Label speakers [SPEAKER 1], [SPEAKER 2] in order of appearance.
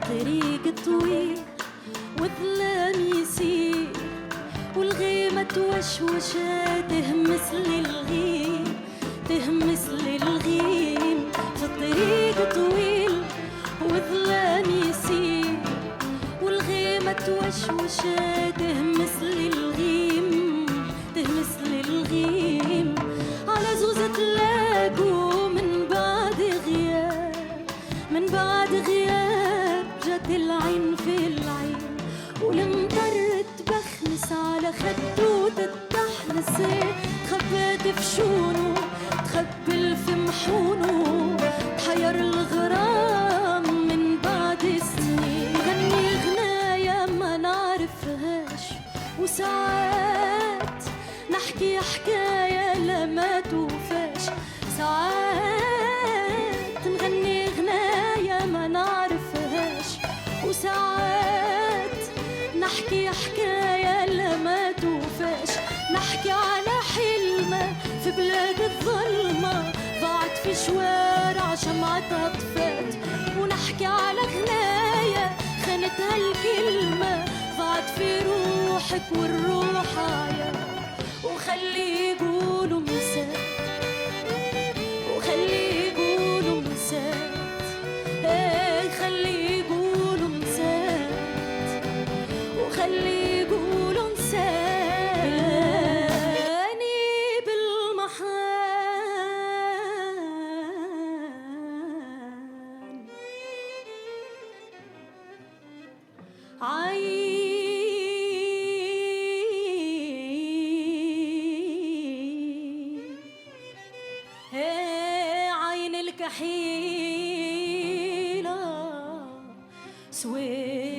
[SPEAKER 1] طريق طويل وظلام يسير والغيمة توشوش تهمس للغيم تهمس للغيم. في الطريق طويل وظلام يسير والغيمة توشوش تهمس للغيم تهمس للغيم. على زوزة تلاقوا من بعد غياب من بعد غياب جت العين في العين والمطر تبخنس على خده تتحنس تخبت في شونه تخبل في محونه تحير الغرام من بعد سنين. غني غنايا ما نعرفهاش وساعات نحكي حكاية لما توفاش. ساعات نغني غنايا ما نعرفهاش وساعات نحكي حكاية لما توفاش. نحكي على حلمة في بلاد الظلمة ضاعت في شوارع شمعتها طفات ونحكي على غناية خانتها الكلمة ضاعت في روحك والروح عيا. وخلي يقولوا مسات وخلي يقولوا مسات خلي يقولوا مسات وخلي يقولوا نساني بالمحان عين الكحيلة سويت